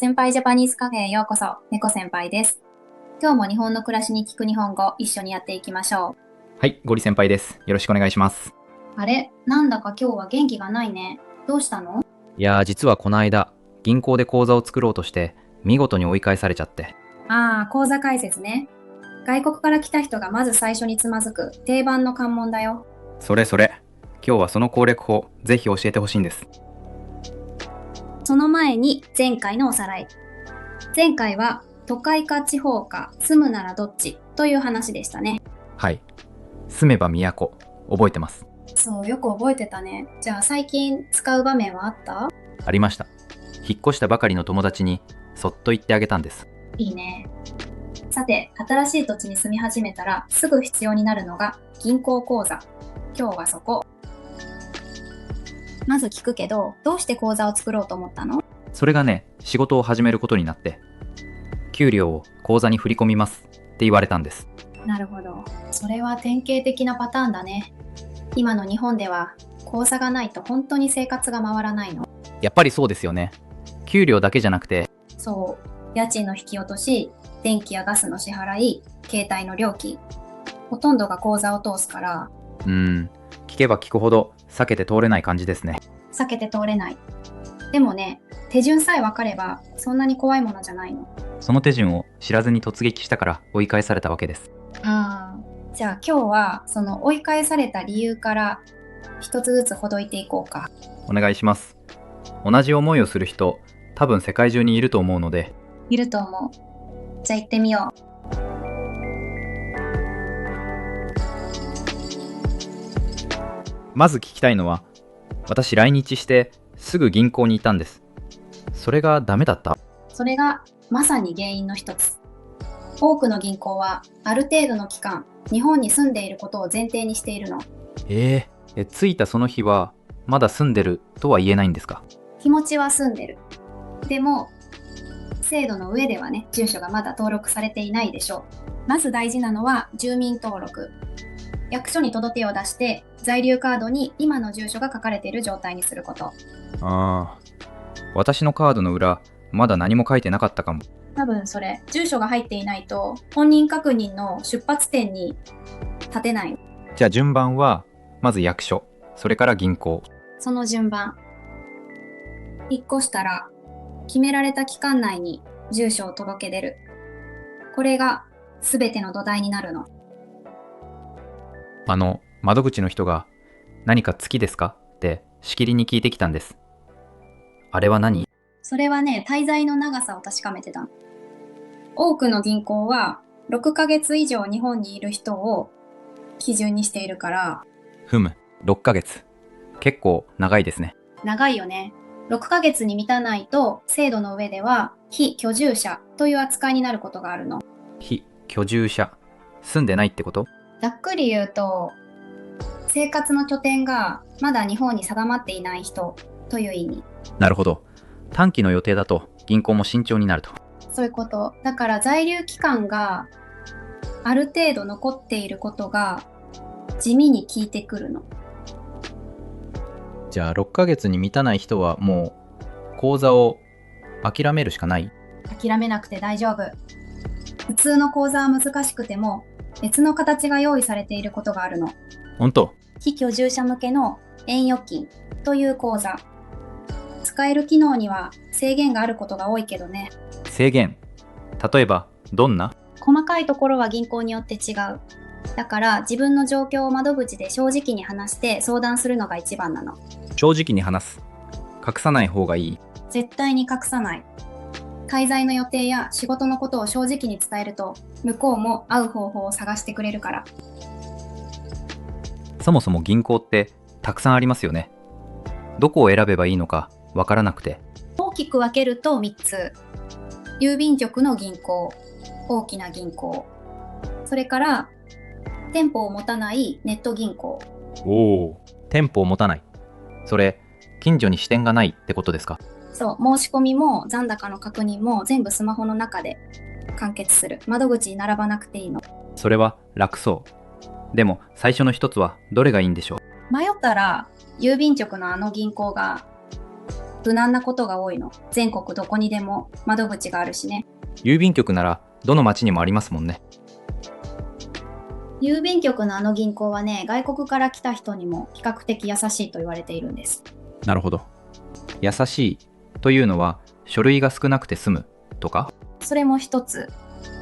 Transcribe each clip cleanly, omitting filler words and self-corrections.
先輩ジャパニーズカフェへようこそ。猫先輩です。今日も日本の暮らしに聞く日本語、一緒にやっていきましょはい、ゴリ先輩です。よろしくお願いします。う。あれ、なんだか今日は元気がないね。どうしたの？実はこの間、銀行で口座を作ろうとして、見事に追い返されちゃって。口座開設ね。外国から来た人がまず最初につまずく定番の関門だよ。それ。今日はその攻略法、ぜひ教えてほしいんです。その前に前回のおさらい。前回は都会か地方か住むならどっちという話でしたね。はい。住めば都、覚えてます。そう、よく覚えてたね。じゃあ最近使う場面はあった？ありました。引っ越したばかりの友達に、そっと言ってあげたんです。いいね。さて、新しい土地に住み始めたらすぐ必要になるのが銀行口座。今日はそこ。まず聞くけど、どうして口座を作ろうと思ったの？それがね、仕事を始めることになって、給料を口座に振り込みますって言われたんです。なるほど。それは典型的なパターンだね。今の日本では口座がないと本当に生活が回らないの。やっぱりそうですよね。給料だけじゃなくて、そう、家賃の引き落とし、電気やガスの支払い、携帯の料金、ほとんどが口座を通すから、聞けば聞くほど避けて通れない感じですね。避けて通れない。でもね、手順さえ分かればそんなに怖いものじゃないの。その手順を知らずに突撃したから追い返されたわけです。じゃあ今日はその追い返された理由から一つずつほどいていこうか。お願いします。同じ思いをする人、多分世界中にいると思うので。いると思う。じゃあ行ってみよう。まず聞きたいのは、私来日してすぐ銀行にいたんです。それがダメだった？それがまさに原因の一つ。多くの銀行はある程度の期間、日本に住んでいることを前提にしているの。着いたその日はまだ住んでるとは言えないんですか？気持ちは住んでる。でも、制度の上ではね、住所がまだ登録されていないでしょう。まず大事なのは住民登録。役所に届けを出して在留カードに今の住所が書かれている状態にすること。私のカードの裏、まだ何も書いてなかったかも。多分それ、住所が入っていないと本人確認の出発点に立てない。じゃあ順番は、まず役所、それから銀行。その順番。引っ越したら決められた期間内に住所を届け出る。これが全ての土台になるの。窓口の人が、何か月ですかってしきりに聞いてきたんです。あれは何？それはね、滞在の長さを確かめてたの。多くの銀行は6ヶ月以上日本にいる人を基準にしているから。6ヶ月。結構長いですね。長いよね。6ヶ月に満たないと制度の上では非居住者という扱いになることがあるの。非居住者。住んでないってこと？ざっくり言うと、生活の拠点がまだ日本に定まっていない人という意味。なるほど。短期の予定だと銀行も慎重になると。そういうこと。だから在留期間がある程度残っていることが地味に効いてくるの。じゃあ6ヶ月に満たない人はもう口座を諦めるしかない？諦めなくて大丈夫。普通の口座は難しくても別の形が用意されていることがあるの。本当？非居住者向けの円預金という口座。使える機能には制限があることが多いけどね。制限？例えばどんな？細かいところは銀行によって違う。だから自分の状況を窓口で正直に話して相談するのが一番なの。正直に話す。隠さない方がいい？絶対に隠さない。滞在の予定や仕事のことを正直に伝えると、向こうも会う方法を探してくれるから。そもそも銀行ってたくさんありますよね。どこを選べばいいのかわからなくて。大きく分けると3つ。郵便局の銀行、大きな銀行。それから店舗を持たないネット銀行。店舗を持たない。それ、近所に支店がないってことですか？そう、申し込みも残高の確認も全部スマホの中で完結する。窓口に並ばなくていいの。それは楽そう。でも最初の一つはどれがいいんでしょう？迷ったら郵便局のあの銀行が無難なことが多いの。全国どこにでも窓口があるしね。郵便局ならどの町にもありますもんね。郵便局のあの銀行はね、外国から来た人にも比較的優しいと言われているんです。なるほど。優しいというのは書類が少なくて済むとか？それも一つ。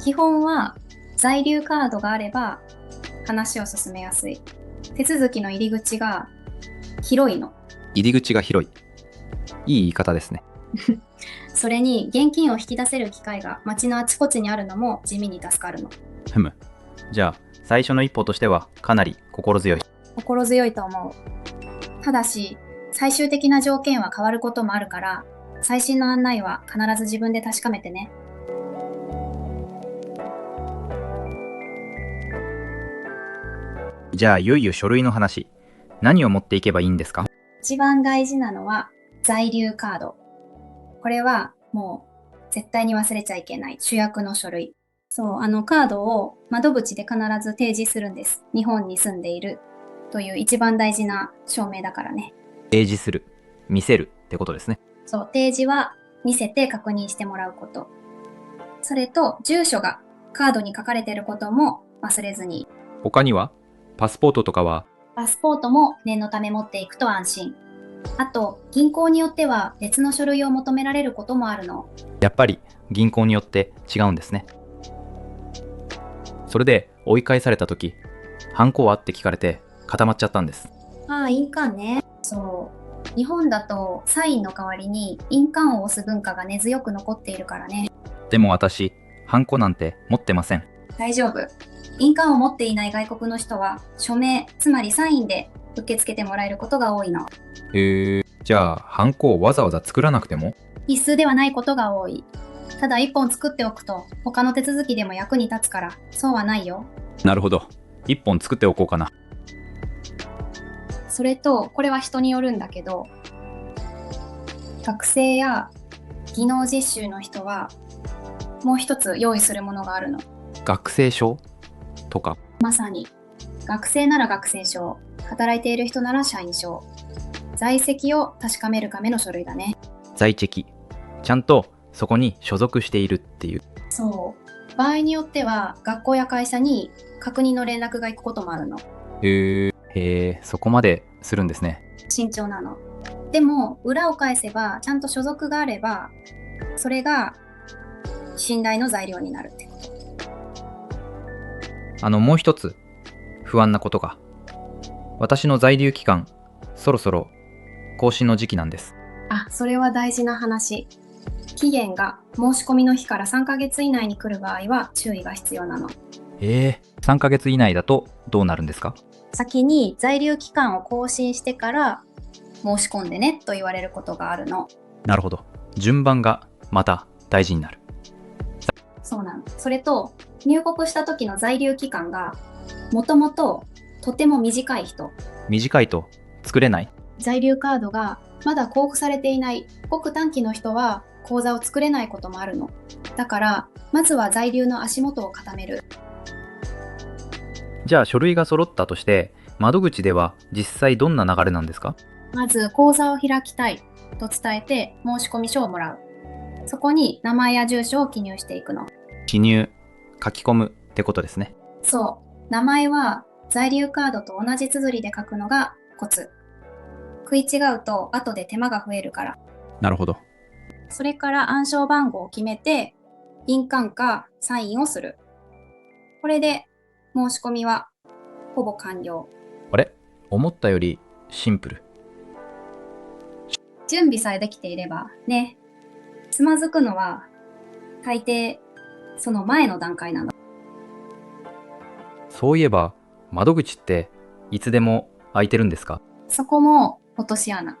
基本は在留カードがあれば話を進めやすい。手続きの入り口が広いの。入り口が広い。いい言い方ですね。それに現金を引き出せる機会が街のあちこちにあるのも地味に助かるの。ふむ。じゃあ最初の一歩としてはかなり心強い。心強いと思う。ただし最終的な条件は変わることもあるから、最新の案内は必ず自分で確かめてね。じゃあいよいよ書類の話。何を持っていけばいいんですか？一番大事なのは在留カード。これはもう絶対に忘れちゃいけない主役の書類。そう、カードを窓口で必ず提示するんです。日本に住んでいるという一番大事な証明だからね。提示する、見せるってことですね。そう、提示は見せて確認してもらうこと。それと住所がカードに書かれていることも忘れずに。他にはパスポートとかは？パスポートも念のため持っていくと安心。あと、銀行によっては別の書類を求められることもあるの。やっぱり銀行によって違うんですね。それで追い返された時、ハンコはって聞かれて固まっちゃったんです。ああ、印鑑ね。そう。日本だとサインの代わりに印鑑を押す文化が根強く残っているからね。でも私、ハンコなんて持ってません。大丈夫。印鑑を持っていない外国の人は署名、つまりサインで受け付けてもらえることが多いの。じゃあハンコをわざわざ作らなくても？必須ではないことが多い。ただ一本作っておくと他の手続きでも役に立つから、そうはないよ。なるほど。一本作っておこうかな。それと、これは人によるんだけど、学生や技能実習の人はもう一つ用意するものがあるの。学生証とか？まさに。学生なら学生証、働いている人なら社員証。在籍を確かめるための書類だね。在籍。ちゃんとそこに所属しているっていう。そう。場合によっては学校や会社に確認の連絡が行くこともあるの。そこまでするんですね。慎重なの。でも裏を返せばちゃんと所属があれば、それが信頼の材料になるってこと。もう一つ不安なことが。私の在留期間、そろそろ更新の時期なんです。あ、それは大事な話。期限が申し込みの日から3ヶ月以内に来る場合は注意が必要なの。3ヶ月以内だとどうなるんですか？先に在留期間を更新してから申し込んでねと言われることがあるの。なるほど。順番がまた大事になる。そうなの。それと入国した時の在留期間がもともととても短い人。短いと作れない？在留カードがまだ交付されていないごく短期の人は口座を作れないこともあるの。だからまずは在留の足元を固める。じゃあ書類が揃ったとして窓口では実際どんな流れなんですか？まず口座を開きたいと伝えて申し込み書をもらう。そこに名前や住所を記入していくの。記入、書き込むってことですね。そう。名前は在留カードと同じ綴りで書くのがコツ。食い違うと後で手間が増えるから。なるほど。それから暗証番号を決めて印鑑かサインをする。これで申し込みはほぼ完了。あれ？思ったよりシンプル。準備さえできていればね。つまずくのは大抵その前の段階なの。そういえば窓口っていつでも開いてるんですか？そこも落とし穴。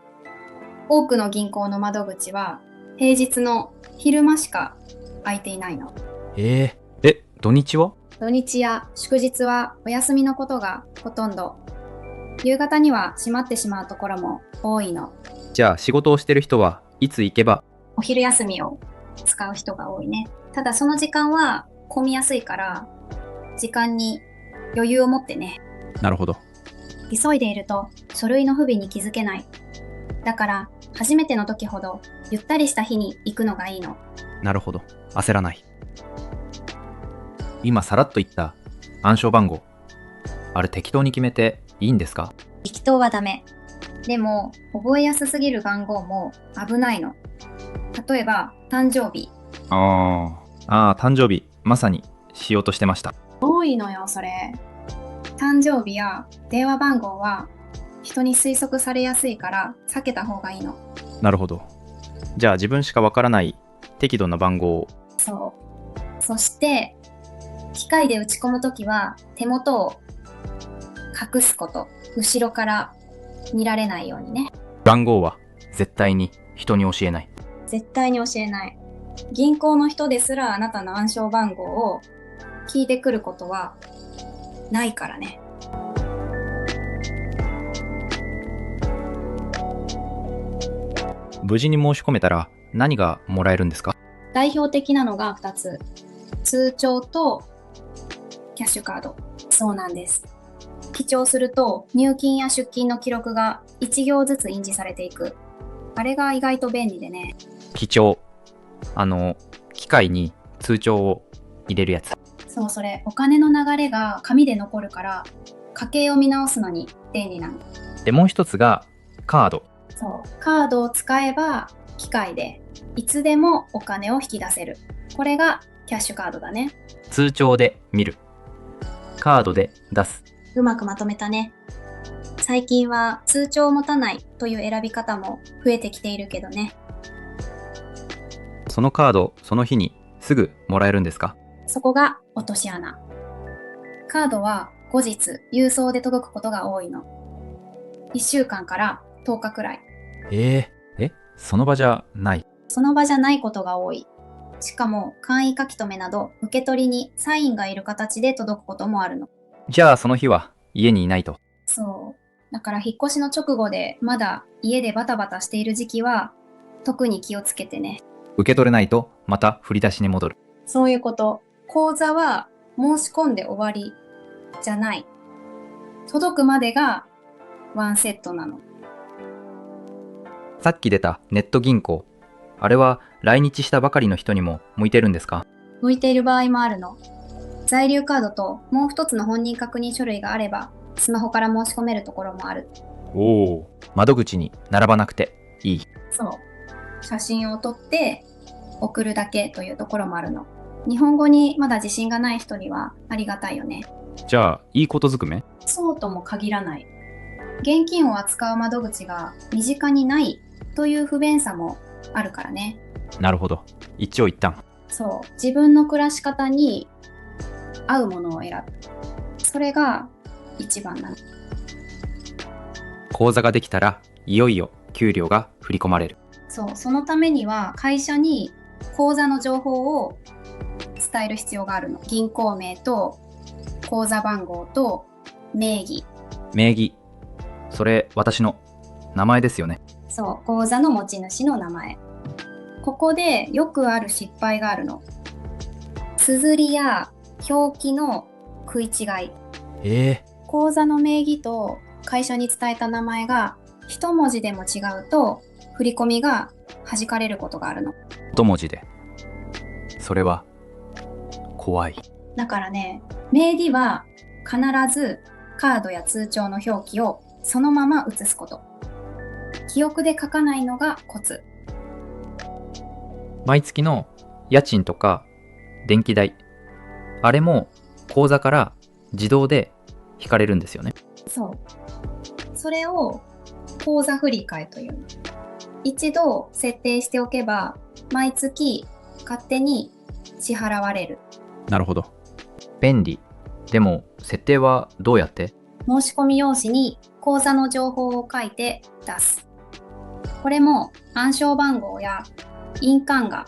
多くの銀行の窓口は平日の昼間しか開いていないの。土日は？土日や祝日はお休みのことがほとんど。夕方には閉まってしまうところも多いの。じゃあ仕事をしてる人はいつ行けば？お昼休みを使う人が多いね。ただその時間は混みやすいから時間に余裕を持ってね。なるほど。急いでいると書類の不備に気づけない。だから初めての時ほどゆったりした日に行くのがいいの。なるほど。焦らない。今さらっと言った暗証番号。あれ適当に決めていいんですか？適当はダメ。でも、覚えやすすぎる番号も危ないの。例えば、誕生日。誕生日、まさにしようとしてました。多いのよ、それ。誕生日や電話番号は人に推測されやすいから避けた方がいいの。なるほど。じゃあ自分しかわからない適度な番号を。そう。そして、機械で打ち込むときは手元を隠すこと。後ろから見られないようにね。番号は絶対に人に教えない。絶対に教えない。銀行の人ですらあなたの暗証番号を聞いてくることはないからね。無事に申し込めたら何がもらえるんですか？代表的なのが2つ。通帳とキャッシュカード。そうなんです。記帳すると入金や出金の記録が1行ずつ印字されていく。あれが意外と便利でね。記帳。機械に通帳を入れるやつ。そう、それ。お金の流れが紙で残るから家計を見直すのに便利なの。で、もう一つがカード。そう。カードを使えば機械でいつでもお金を引き出せる。これがキャッシュカードだね。通帳で見る。カードで出す。うまくまとめたね。最近は通帳を持たないという選び方も増えてきているけどね。そのカード、その日にすぐもらえるんですか？そこが落とし穴。カードは後日郵送で届くことが多いの。1週間から10日くらい。その場じゃない。その場じゃないことが多い。しかも簡易書き留めなど受け取りにサインがいる形で届くこともあるの。じゃあその日は家にいないと。そう。だから引っ越しの直後でまだ家でバタバタしている時期は特に気をつけてね。受け取れないとまた振り出しに戻る。そういうこと。口座は申し込んで終わりじゃない。届くまでがワンセットなの。さっき出たネット銀行。あれは来日したばかりの人にも向いてるんですか？向いている場合もあるの。在留カードともう一つの本人確認書類があればスマホから申し込めるところもある。窓口に並ばなくていい。そう。写真を撮って送るだけというところもあるの。日本語にまだ自信がない人にはありがたいよね。じゃあいいことずくめ？そうとも限らない。現金を扱う窓口が身近にないという不便さもあるからね。なるほど。一長一短。そう。自分の暮らし方に合うものを選ぶ。それが一番なの。口座ができたらいよいよ給料が振り込まれる。そう。そのためには会社に口座の情報を伝える必要があるの。銀行名と口座番号と名義。名義。それ私の名前ですよね。そう。口座の持ち主の名前。ここでよくある失敗があるの。綴りや表記の食い違い。口座の名義と会社に伝えた名前が一文字でも違うと振り込みが弾かれることがあるの。一文字で。それは怖い。だからね、名義は必ずカードや通帳の表記をそのまま写すこと。記憶で書かないのがコツ。毎月の家賃とか電気代、あれも口座から自動で引かれるんですよね。そう。それを口座振替というの。一度設定しておけば毎月勝手に支払われる。なるほど。便利。でも設定はどうやって？申し込み用紙に口座の情報を書いて出す。これも暗証番号や印鑑が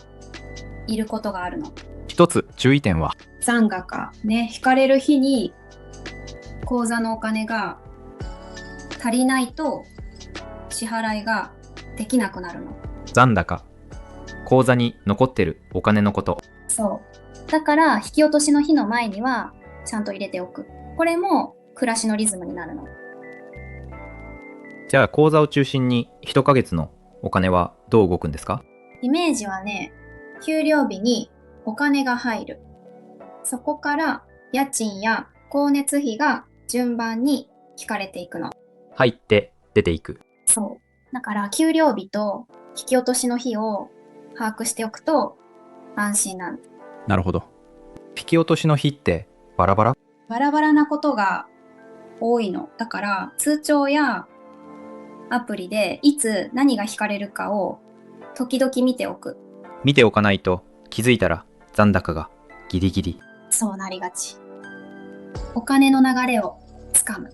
いることがあるの。一つ注意点は？残高ね、引かれる日に口座のお金が足りないと支払いができなくなるの。残高。口座に残ってるお金のこと。そう。だから引き落としの日の前にはちゃんと入れておく。これも暮らしのリズムになるの。じゃあ口座を中心に1ヶ月のお金はどう動くんですか？イメージはね、給料日にお金が入る。そこから家賃や光熱費が順番に引かれていくの。入って出ていく。そう。だから給料日と引き落としの日を把握しておくと安心なんだ。なるほど。引き落としの日ってバラバラ？バラバラなことが多いの。だから通帳やアプリでいつ何が引かれるかを時々見ておく。見ておかないと気づいたら残高がギリギリ。そうなりがち。お金の流れをつかむ。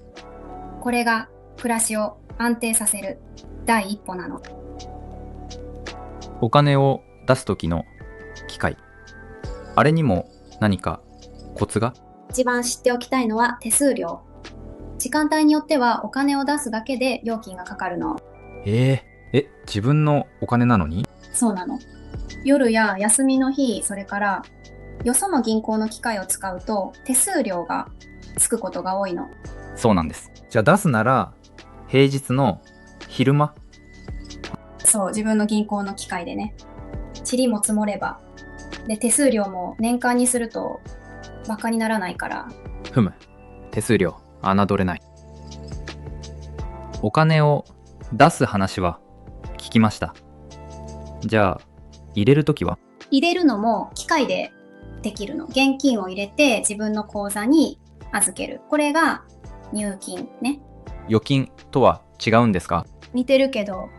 これが暮らしを安定させる第一歩なの。お金を出す時の機械。あれにも何かコツが？一番知っておきたいのは手数料。時間帯によってはお金を出すだけで料金がかかるの。自分のお金なのに？そうなの。夜や休みの日、それからよその銀行の機械を使うと手数料がつくことが多いの。そうなんです。じゃあ出すなら平日の昼間？そう、自分の銀行の機械でね。塵も積もれば。で、手数料も年間にするとバカにならないから。ふむ。手数料侮れない。お金を出す話は聞きました。じゃあ入れるときは？入れるのも機械でできるの。現金を入れて自分の口座に預ける。これが入金ね。預金とは違うんですか？似てるけど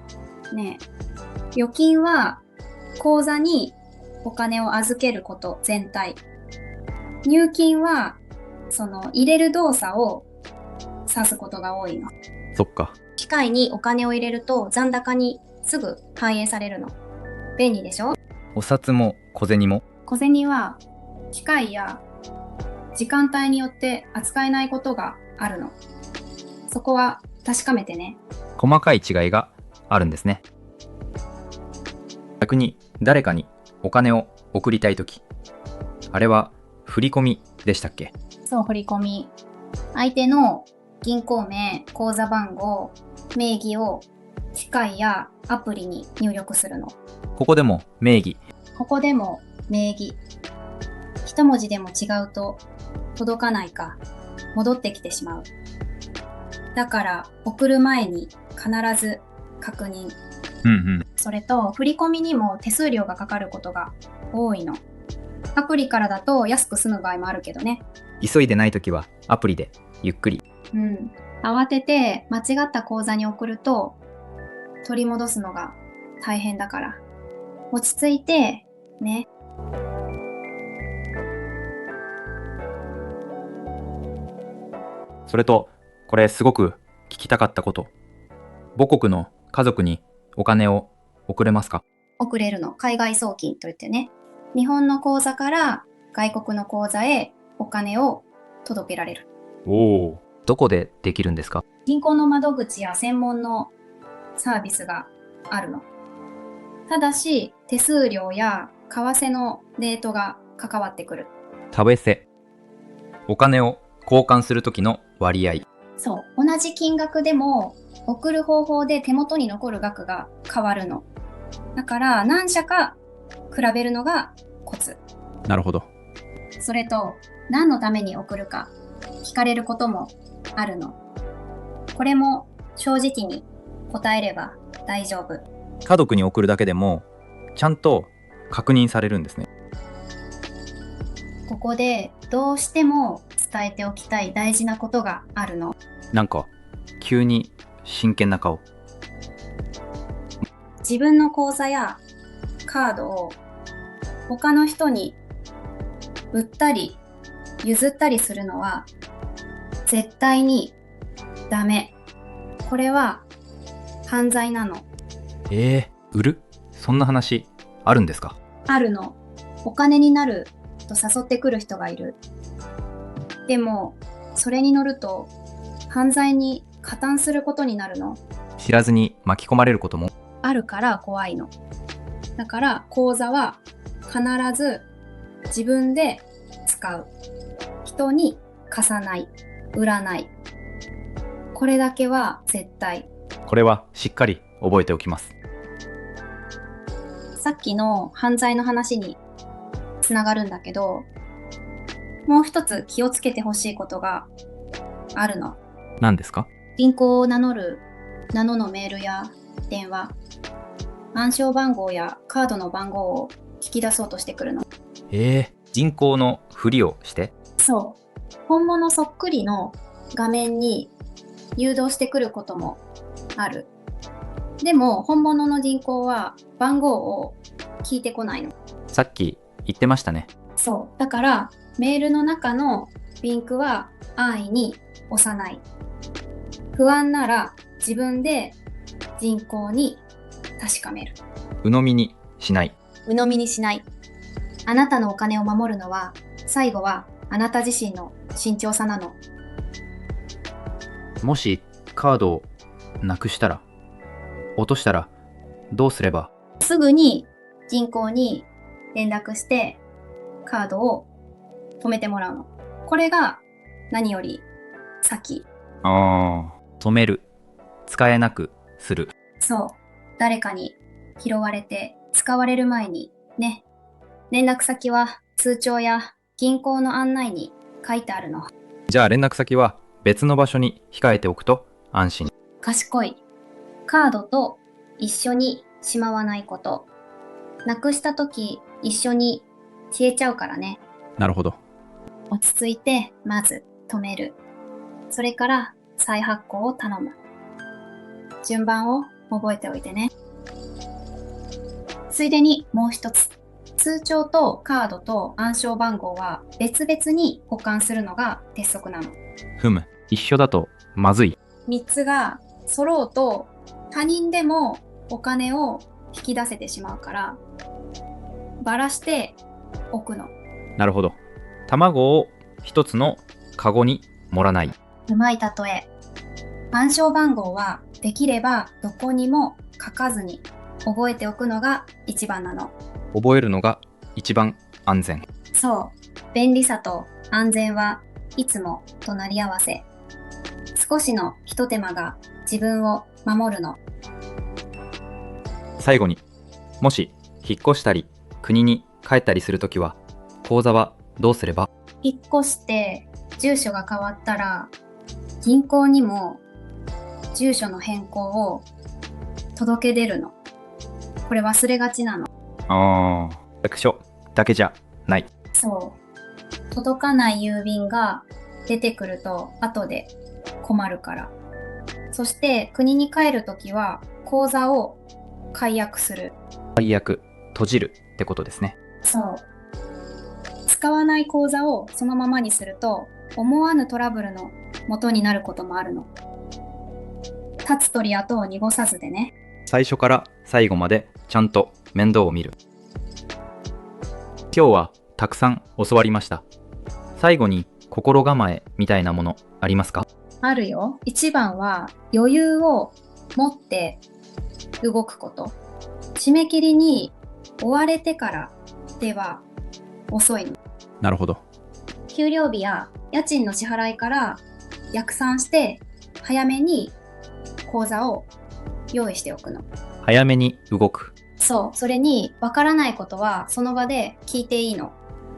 ね。預金は口座にお金を預けること全体。入金はその入れる動作を指すことが多いの。そっか。機械にお金を入れると残高にすぐ反映されるの。便利でしょ？お札も小銭も？小銭は機械や時間帯によって扱えないことがあるの。そこは確かめてね。細かい違いがあるんですね。逆に誰かにお金を送りたいとき、あれは振り込みでしたっけ？そう、振り込み。相手の銀行名、口座番号、名義を機械やアプリに入力するの。ここでも名義。ここでも名義。一文字でも違うと届かないか戻ってきてしまう。だから送る前に必ず確認。それと振り込みにも手数料がかかることが多いの。アプリからだと安く済む場合もあるけどね。急いでないときはアプリでゆっくり。慌てて間違った口座に送ると取り戻すのが大変だから落ち着いてね。それとこれすごく聞きたかったこと。母国の家族にお金を送れますか？送れるの。海外送金といってね。日本の口座から外国の口座へお金を届けられる。どこでできるんですか？銀行の窓口や専門のサービスがあるの。ただし手数料や為替のレートが関わってくる。為替。お金を交換するときの割合。そう。同じ金額でも送る方法で手元に残る額が変わるの。だから何社か比べるのがコツ。なるほど。それと何のために送るか聞かれることもあるの。これも正直に答えれば大丈夫。家族に送るだけでもちゃんと確認されるんですね。ここでどうしても伝えておきたい大事なことがあるの。なんか急に真剣な顔。自分の口座やカードを他の人に売ったり譲ったりするのは絶対にダメ。これは犯罪なの。売る？そんな話あるんですか？あるの。お金になると誘ってくる人がいる。でもそれに乗ると犯罪に加担することになるの。知らずに巻き込まれることもあるから怖いの。だから口座は必ず自分で使う。人に貸さない、売らない。これだけは絶対。これはしっかり覚えておきます。さっきの犯罪の話につながるんだけど、もう一つ気をつけてほしいことがあるの。何ですか？銀行を名乗のメールや電話、暗証番号やカードの番号を聞き出そうとしてくるの。人工のふりをして？そう。本物そっくりの画面に誘導してくることもある。でも本物の銀行は番号を聞いてこないの。さっき言ってましたね。そう。だからメールの中のリンクは安易に押さない。不安なら自分で銀行に確かめる。鵜呑みにしない。鵜呑みにしない。あなたのお金を守るのは、最後はあなた自身の慎重さなの。もしカードをなくしたら、落としたらどうすれば？すぐに銀行に連絡してカードを止めてもらうの。これが何より先。止める。使えなくする。そう。誰かに拾われて使われる前にね。連絡先は通帳や銀行の案内に書いてあるの。じゃあ連絡先は別の場所に控えておくと安心。賢い。カードと一緒にしまわないこと。なくしたとき一緒に消えちゃうからね。なるほど。落ち着いてまず止める。それから再発行を頼む。順番を覚えておいてね。ついでにもう一つ。通帳とカードと暗証番号は別々に保管するのが鉄則なの。一緒だとまずい。3つが揃うと他人でもお金を引き出せてしまうからばらしておくの。なるほど。卵を一つのカゴに盛らない。うまい例え。暗証番号はできればどこにも書かずに覚えておくのが一番なの。覚えるのが一番安全。そう。便利さと安全はいつも隣り合わせ。少しのひと手間が自分を守るの。最後に、もし引っ越したり国に帰ったりするときは、口座はどうすれば？引っ越して住所が変わったら銀行にも住所の変更を届け出るの。これ忘れがちなの。役所だけじゃない。そう。届かない郵便が出てくると後で困るから。そして国に帰るときは口座を解約する。閉じるってことですね。そう。使わない口座をそのままにすると思わぬトラブルの元になることもあるの。立つ鳥跡を濁さずでね。最初から最後までちゃんと面倒を見る。今日はたくさん教わりました。最後に心構えみたいなものありますか？あるよ。一番は余裕を持って動くこと。締め切りに追われてからでは遅いの。なるほど。給料日や家賃の支払いから逆算して早めに口座を用意しておくの。早めに動く。そう。それにわからないことはその場で聞いていいの。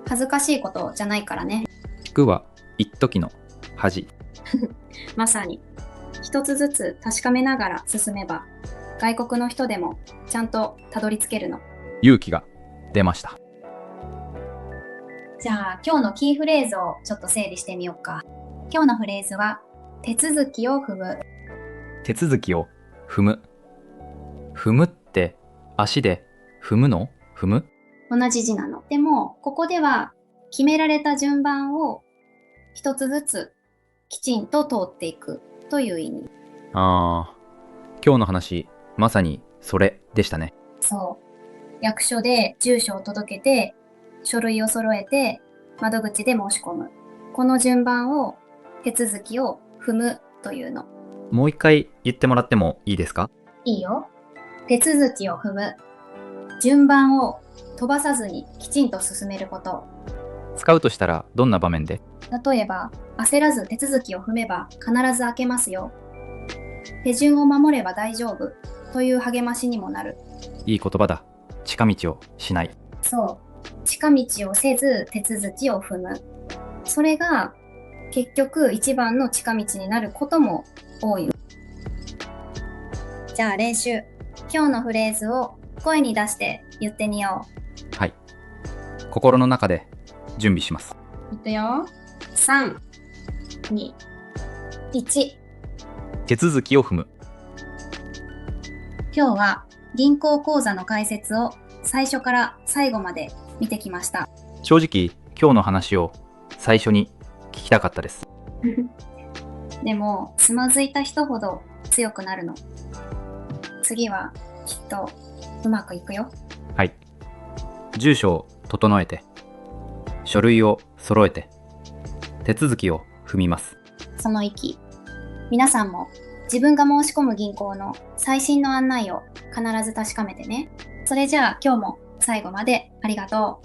恥ずかしいことじゃないからね。聞くは一時の恥。まさに。一つずつ確かめながら進めば外国の人でもちゃんとたどり着けるの。勇気が出ました。じゃあ今日のキーフレーズをちょっと整理してみようか。今日のフレーズは手続きを踏む。手続きを踏む。踏むって足で踏むの？踏む？同じ字なの。でもここでは決められた順番を一つずつきちんと通っていくという意味。今日の話まさにそれでしたね。そう。役所で住所を届けて書類を揃えて窓口で申し込む。この順番を手続きを踏むというの。もう一回言ってもらってもいいですか？いいよ。手続きを踏む。順番を飛ばさずにきちんと進めること。使うとしたらどんな場面で？例えば、焦らず手続きを踏めば必ず開けますよ。手順を守れば大丈夫という励ましにもなる。いい言葉だ。近道をしない。そう。近道をせず手続きを踏む。それが結局一番の近道になることも多い。じゃあ練習。今日のフレーズを声に出して言ってみよう。はい。心の中で準備します。いくよ。3、2、1。手続きを踏む。今日は銀行口座の解説を最初から最後まで見てきました。正直、今日の話を最初に聞きたかったです。でも、つまずいた人ほど強くなるの。次はきっとうまくいくよ。はい。住所を整えて、書類を揃えて、手続きを踏みます。その息。皆さんも自分が申し込む銀行の最新の案内を必ず確かめてね。それじゃあ今日も最後までありがと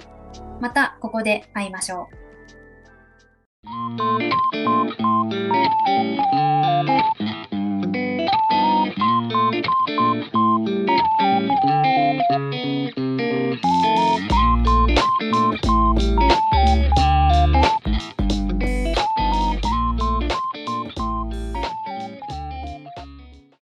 う。またここで会いましょう。